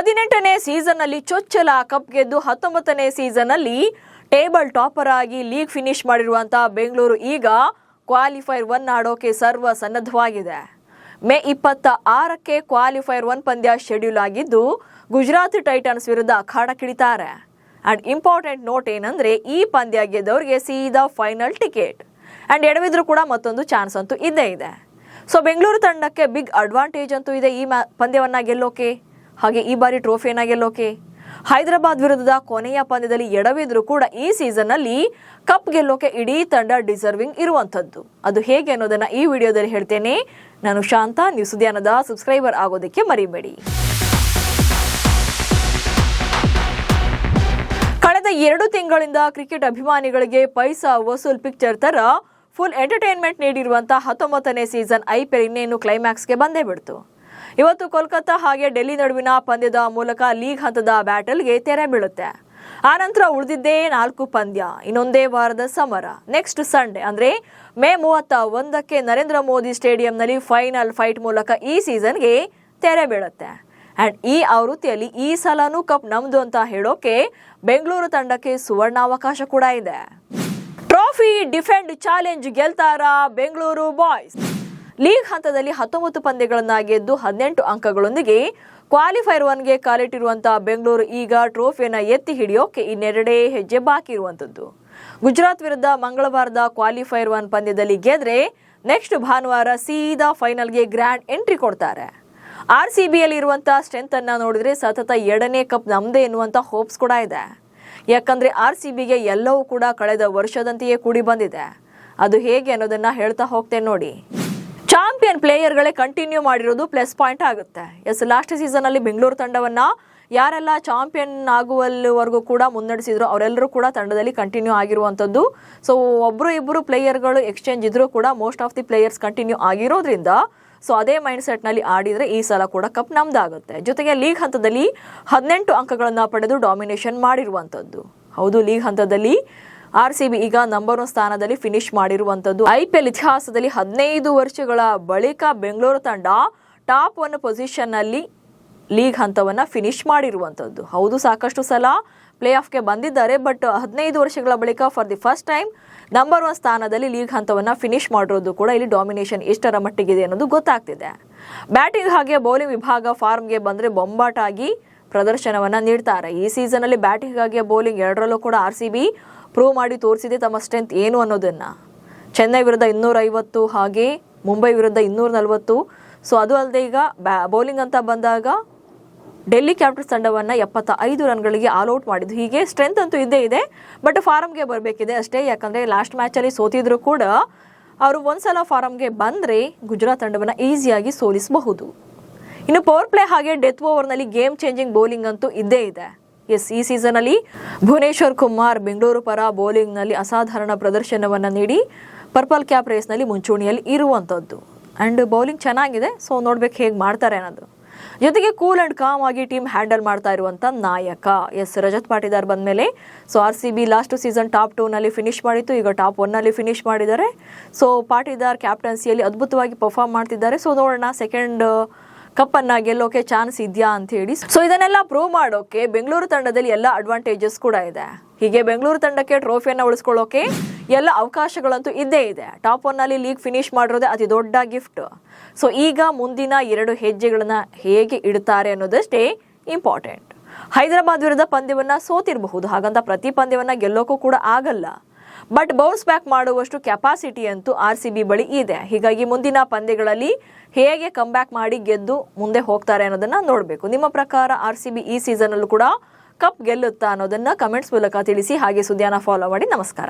18ನೇ season ನಲ್ಲಿ ಚೊಚ್ಚಲ cup ಗೆದ್ದು 19ನೇ ಸೀಸನ್ ನಲ್ಲಿ ಟೇಬಲ್ ಟಾಪರ್ ಆಗಿ ಲೀಗ್ ಫಿನಿಶ್ ಮಾಡಿರುವಂತ ಬೆಂಗಳೂರು ಈಗ ಕ್ವಾಲಿಫೈರ್ 1 ಆಡೋಕೆ ಸರ್ವ ಸನ್ನದ್ಧವಾಗಿದೆ. ಮೇ 26ಕ್ಕೆ ಕ್ವಾಲಿಫೈರ್ 1 ಪಂದ್ಯ ಶೆಡ್ಯೂಲ್ ಆಗಿದ್ದು ಗುಜರಾತ್ ಟೈಟನ್ಸ್ ವಿರುದ್ಧ ಅಖಾಡಕ್ಕಿಳಿತಾರೆ. ಅಂಡ್ ಇಂಪಾರ್ಟೆಂಟ್ ನೋಟ್ ಏನಂದ್ರೆ ಈ ಪಂದ್ಯ ಗೆದ್ದವರಿಗೆ ಸೀದಾ ಫೈನಲ್ ಟಿಕೆಟ್ ಅಂಡ್ ಎಡವಿದ್ರು ಕೂಡ ಮತ್ತೊಂದು ಚಾನ್ಸ್ ಅಂತೂ ಇದ್ದೇ ಇದೆ. ಸೊ ಬೆಂಗಳೂರು ತಂಡಕ್ಕೆ ಬಿಗ್ ಅಡ್ವಾಂಟೇಜ್ ಅಂತೂ ಇದೆ ಈ ಪಂದ್ಯವನ್ನ ಗೆಲ್ಲೋಕೆ, ಹಾಗೆ ಈ ಬಾರಿ ಟ್ರೋಫಿಯನ್ನ ಗೆಲ್ಲೋಕೆ. ಹೈದರಾಬಾದ್ ವಿರುದ್ಧದ ಕೊನೆಯ ಪಂದ್ಯದಲ್ಲಿ ಎಡವಿದ್ರು ಕೂಡ ಈ ಸೀಸನ್ ನಲ್ಲಿ ಕಪ್ ಗೆಲ್ಲೋಕೆ ಇಡೀ ತಂಡ ಡಿಸರ್ವಿಂಗ್ ಇರುವಂತದ್ದು. ಅದು ಹೇಗೆ ಅನ್ನೋದನ್ನ ಈ ವಿಡಿಯೋದಲ್ಲಿ ಹೇಳ್ತೇನೆ. ನಾನು ಶಾಂತ, ನ್ಯೂಸ್ ಉದ್ಯಾನದ ಸಬ್ಸ್ಕ್ರೈಬರ್ ಆಗೋದಕ್ಕೆ ಮರಿಬೇಡಿ. ಕಳೆದ 2 ತಿಂಗಳಿಂದ ಕ್ರಿಕೆಟ್ ಅಭಿಮಾನಿಗಳಿಗೆ ಪೈಸಾ ವಸೂಲ್ ಪಿಕ್ಚರ್ ತರ ಫುಲ್ ಎಂಟರ್ಟೈನ್ಮೆಂಟ್ ನೀಡಿರುವಂತಹ 19ನೇ ಸೀಸನ್ IPL ಇನ್ನೇನು ಕ್ಲೈಮ್ಯಾಕ್ಸ್ಗೆ ಬಂದೇ ಬಿಡ್ತು. ಇವತ್ತು ಕೋಲ್ಕತ್ತಾ ಹಾಗೆ ಡೆಲ್ಲಿ ನಡುವಿನ ಪಂದ್ಯದ ಮೂಲಕ ಲೀಗ್ ಹಂತದ ಬ್ಯಾಟಲ್ಗೆ ತೆರೆ ಬೀಳುತ್ತೆ. ಆನಂತರ ಉಳಿದಿದ್ದೇ 4 ಪಂದ್ಯ, ಇನ್ನೊಂದೇ ವಾರದ ಸಮರ. ನೆಕ್ಸ್ಟ್ ಸಂಡೇ ಅಂದ್ರೆ ಮೇ 31ಕ್ಕೆ ನರೇಂದ್ರ ಮೋದಿ ಸ್ಟೇಡಿಯಂನಲ್ಲಿ ಫೈನಲ್ ಫೈಟ್ ಮೂಲಕ ಈ ಸೀಸನ್ಗೆ ತೆರೆ ಬೀಳುತ್ತೆ. ಅಂಡ್ ಈ ಆವೃತ್ತಿಯಲ್ಲಿ ಈ ಸಲನೂ ಕಪ್ ನಮ್ದು ಅಂತ ಹೇಳೋಕೆ ಬೆಂಗಳೂರು ತಂಡಕ್ಕೆ ಸುವರ್ಣಾವಕಾಶ ಕೂಡ ಇದೆ. ಟ್ರೋಫಿ ಡಿಫೆಂಡ್ ಚಾಲೆಂಜ್ ಗೆಲ್ತಾರಾ ಬೆಂಗಳೂರು ಬಾಯ್ಸ್? ಲೀಗ್ ಹಂತದಲ್ಲಿ 19 ಪಂದ್ಯಗಳನ್ನ ಗೆದ್ದು 18 ಅಂಕಗಳೊಂದಿಗೆ ಕ್ವಾಲಿಫೈರ್ 1ಗೆ ಕಾಲಿಟ್ಟಿರುವಂತಹ ಬೆಂಗಳೂರು ಈಗ ಟ್ರೋಫಿಯನ್ನ ಎತ್ತಿ ಹಿಡಿಯೋಕೆ ಇನ್ನೆರಡೇ ಹೆಜ್ಜೆ ಬಾಕಿ ಇರುವಂತದ್ದು. ಗುಜರಾತ್ ವಿರುದ್ಧ ಮಂಗಳವಾರದ ಕ್ವಾಲಿಫೈರ್ 1 ಪಂದ್ಯದಲ್ಲಿ ಗೆದ್ರೆ ನೆಕ್ಸ್ಟ್ ಭಾನುವಾರ ಸೀದಾ ಫೈನಲ್ಗೆ ಗ್ರ್ಯಾಂಡ್ ಎಂಟ್ರಿ ಕೊಡ್ತಾರೆ. RCBಯಲ್ಲಿ ಇರುವಂತಹ ಸ್ಟ್ರೆಂತ್ ಅನ್ನ ನೋಡಿದ್ರೆ ಸತತ 2ನೇ ಕಪ್ ನಮ್ದೇ ಎನ್ನುವಂತ ಹೋಪ್ಸ್ ಕೂಡ ಇದೆ. ಯಾಕಂದ್ರೆ RCBಗೆ ಎಲ್ಲವೂ ಕೂಡ ಕಳೆದ ವರ್ಷದಂತೆಯೇ ಕೂಡಿ ಬಂದಿದೆ. ಅದು ಹೇಗೆ ಅನ್ನೋದನ್ನ ಹೇಳ್ತಾ ಹೋಗ್ತೇನೆ ನೋಡಿ. ಚಾಂಪಿಯನ್ ಪ್ಲೇಯರ್ಗಳೇ ಕಂಟಿನ್ಯೂ ಮಾಡಿರೋದು ಪ್ಲಸ್ ಪಾಯಿಂಟ್ ಆಗುತ್ತೆ. ಲಾಸ್ಟ್ ಸೀಸನ್ ಅಲ್ಲಿ ಬೆಂಗಳೂರು ತಂಡವನ್ನ ಯಾರೆಲ್ಲ ಚಾಂಪಿಯನ್ ಆಗುವಲ್ಲಿವರೆಗೂ ಕೂಡ ಮುನ್ನಡೆಸಿದ್ರು ಅವರೆಲ್ಲರೂ ಕೂಡ ತಂಡದಲ್ಲಿ ಕಂಟಿನ್ಯೂ ಆಗಿರುವಂತದ್ದು. ಸೊ ಒಬ್ರು ಇಬ್ಬರು ಪ್ಲೇಯರ್ಗಳು ಎಕ್ಸ್ಚೇಂಜ್ ಇದ್ರೂ ಕೂಡ most of the players continue ಆಗಿರೋದ್ರಿಂದ ಸೊ ಅದೇ ಮೈಂಡ್ ಸೆಟ್ ನಲ್ಲಿ ಆಡಿದ್ರೆ ಈ ಸಲ ಕೂಡ ಕಪ್ ನಮ್ದಾಗುತ್ತೆ. ಜೊತೆಗೆ ಲೀಗ್ ಹಂತದಲ್ಲಿ 18 ಅಂಕಗಳನ್ನ ಪಡೆದು ಡಾಮಿನೇಷನ್ ಮಾಡಿರುವಂತದ್ದು. ಹೌದು, ಲೀಗ್ ಹಂತದಲ್ಲಿ RCB ಈಗ ನಂಬರ್ 1 ಸ್ಥಾನದಲ್ಲಿ ಫಿನಿಶ್ ಮಾಡಿರುವಂತದ್ದು. IPL ಇತಿಹಾಸದಲ್ಲಿ 15 ವರ್ಷಗಳ ಬಳಿಕ ಬೆಂಗಳೂರು ತಂಡ ಟಾಪ್ 1 ಪೊಸಿಷನ್ ನಲ್ಲಿ ಲೀಗ್ ಹಂತವನ್ನ ಫಿನಿಶ್ ಮಾಡಿರುವಂತದ್ದು. ಹೌದು, ಸಾಕಷ್ಟು ಸಲ ಪ್ಲೇ ಆಫ್ಗೆ ಬಂದಿದ್ದಾರೆ, ಬಟ್ 15 ವರ್ಷಗಳ ಬಳಿಕ for the first time number 1 ಸ್ಥಾನದಲ್ಲಿ ಲೀಗ್ ಹಂತವನ್ನ ಫಿನಿಶ್ ಮಾಡಿರೋದು ಕೂಡ ಇಲ್ಲಿ ಡಾಮಿನೇಷನ್ ಎಷ್ಟರ ಮಟ್ಟಿಗಿದೆ ಅನ್ನೋದು ಗೊತ್ತಾಗ್ತಿದೆ. ಬ್ಯಾಟಿಂಗ್ ಹಾಗೆ ಬೌಲಿಂಗ್ ವಿಭಾಗ ಫಾರ್ಮ್ಗೆ ಬಂದ್ರೆ ಬೊಂಬಾಟಾಗಿ ಪ್ರದರ್ಶನವನ್ನ ನೀಡ್ತಾರೆ. ಈ ಸೀಸನ್ ಅಲ್ಲಿ ಬ್ಯಾಟಿಂಗ್ ಹಾಗೆ ಬೌಲಿಂಗ್ ಎರಡರಲ್ಲೂ ಕೂಡ RCB ಪ್ರೂವ್ ಮಾಡಿ ತೋರಿಸಿದೆ ತಮ್ಮ ಸ್ಟ್ರೆಂತ್ ಏನು ಅನ್ನೋದನ್ನ. ಚೆನ್ನೈ ವಿರುದ್ಧ 250 ಹಾಗೆ ಮುಂಬೈ ವಿರುದ್ಧ 240. ಸೊ ಅದು ಅಲ್ಲದೆ ಈಗ ಬೌಲಿಂಗ್ ಅಂತ ಬಂದಾಗ ಡೆಲ್ಲಿ ಕ್ಯಾಪಿಟಲ್ಸ್ ತಂಡವನ್ನ 75 ರನ್ಗಳಿಗೆ ಆಲ್ ಔಟ್ ಮಾಡಿದ್ದು. ಹೀಗೆ ಸ್ಟ್ರೆಂತ್ ಅಂತೂ ಇದ್ದೇ ಇದೆ, ಬಟ್ ಫಾರಮ್ಗೆ ಬರಬೇಕಿದೆ ಅಷ್ಟೇ. ಯಾಕಂದ್ರೆ ಲಾಸ್ಟ್ ಮ್ಯಾಚ್ ಅಲ್ಲಿ ಸೋತಿದ್ರು ಕೂಡ ಅವರು ಒಂದ್ಸಲ ಫಾರಮ್ಗೆ ಬಂದ್ರೆ ಗುಜರಾತ್ ತಂಡವನ್ನ ಈಸಿಯಾಗಿ ಸೋಲಿಸಬಹುದು. ಇನ್ನು ಪವರ್ ಪ್ಲೇ ಹಾಗೆ ಡೆತ್ ಓವರ್ ನಲ್ಲಿ ಗೇಮ್ ಚೇಂಜಿಂಗ್ ಬೌಲಿಂಗ್ ಅಂತೂ ಇದ್ದೇ ಇದೆ. ಈ ಸೀಸನ್ ಅಲ್ಲಿ ಭುವನೇಶ್ವರ್ ಕುಮಾರ್ ಬೆಂಗಳೂರು ಪರ ಬೌಲಿಂಗ್ ನಲ್ಲಿ ಅಸಾಧಾರಣ ಪ್ರದರ್ಶನವನ್ನ ನೀಡಿ ಪರ್ಪಲ್ ಕ್ಯಾಪ್ ರೇಸ್ ನಲ್ಲಿ ಮುಂಚೂಣಿಯಲ್ಲಿ ಇರುವಂತದ್ದು. ಅಂಡ್ ಬೌಲಿಂಗ್ ಚೆನ್ನಾಗಿದೆ, ಸೊ ನೋಡ್ಬೇಕು ಹೇಗೆ ಮಾಡ್ತಾರೆ ಅನ್ನೋದು. ಜೊತೆಗೆ ಕೂಲ್ ಅಂಡ್ ಕಾಮ್ ಆಗಿ ಟೀಮ್ ಹ್ಯಾಂಡಲ್ ಮಾಡ್ತಾ ಇರುವಂತ ನಾಯಕ ರಜತ್ ಪಾಟಿದಾರ್ ಬಂದ್ಮೇಲೆ so RCB last season top 2 ನಲ್ಲಿ ಫಿನಿಶ್ ಮಾಡಿತ್ತು, ಈಗ ಟಾಪ್ 1 ನಲ್ಲಿ ಫಿನಿಶ್ ಮಾಡಿದ್ದಾರೆ. ಸೊ ಪಾಟಿದಾರ್ ಕ್ಯಾಪ್ಟನ್ಸಿಯಲ್ಲಿ ಅದ್ಭುತವಾಗಿ ಪರ್ಫಾರ್ಮ್ ಮಾಡ್ತಿದ್ದಾರೆ. ಸೊ ನೋಡೋಣ ಸೆಕೆಂಡ್ ಕಪ್ ಅನ್ನ ಗೆಲ್ಲೋಕೆ ಚಾನ್ಸ್ ಇದೆಯಾ ಅಂತ ಹೇಳಿ. ಸೊ ಇದನ್ನೆಲ್ಲ ಪ್ರೂವ್ ಮಾಡೋಕೆ ಬೆಂಗಳೂರು ತಂಡದಲ್ಲಿ ಎಲ್ಲ ಅಡ್ವಾಂಟೇಜಸ್ ಕೂಡ ಇದೆ. ಹೀಗೆ ಬೆಂಗಳೂರು ತಂಡಕ್ಕೆ ಟ್ರೋಫಿಯನ್ನ ಉಳಿಸ್ಕೊಳ್ಳೋಕೆ ಎಲ್ಲ ಅವಕಾಶಗಳಂತೂ ಇದ್ದೇ ಇದೆ. ಟಾಪ್ 1 ನಲ್ಲಿ ಲೀಗ್ ಫಿನಿಶ್ ಮಾಡಿರೋದೇ ಅತಿ ದೊಡ್ಡ ಗಿಫ್ಟ್. ಸೊ ಈಗ ಮುಂದಿನ 2 ಹೆಜ್ಜೆಗಳನ್ನ ಹೇಗೆ ಇಡ್ತಾರೆ ಅನ್ನೋದಷ್ಟೇ ಇಂಪಾರ್ಟೆಂಟ್. ಹೈದರಾಬಾದ್ ವಿರುದ್ಧ ಪಂದ್ಯವನ್ನ ಸೋತಿರಬಹುದು, ಹಾಗಂತ ಪ್ರತಿ ಪಂದ್ಯವನ್ನ ಗೆಲ್ಲೋಕ್ಕೂ ಕೂಡ ಆಗಲ್ಲ. ಬಟ್ ಬೌನ್ಸ್ ಬ್ಯಾಕ್ ಮಾಡುವಷ್ಟು ಕೆಪಾಸಿಟಿ ಅಂತೂ RCB ಬಳಿ ಇದೆ. ಹೀಗಾಗಿ ಮುಂದಿನ ಪಂದ್ಯಗಳಲ್ಲಿ ಹೇಗೆ ಕಮ್ ಬ್ಯಾಕ್ ಮಾಡಿ ಗೆದ್ದು ಮುಂದೆ ಹೋಗ್ತಾರೆ ಅನ್ನೋದನ್ನ ನೋಡಬೇಕು. ನಿಮ್ಮ ಪ್ರಕಾರ RCB ಈ ಸೀಸನ್ ಅಲ್ಲೂ ಕೂಡ ಕಪ್ ಗೆಲ್ಲುತ್ತಾ ಅನ್ನೋದನ್ನ ಕಮೆಂಟ್ಸ್ ಮೂಲಕ ತಿಳಿಸಿ. ಹಾಗೆ ಸುದ್ದಿಯನ್ನ ಫಾಲೋ ಮಾಡಿ. ನಮಸ್ಕಾರ.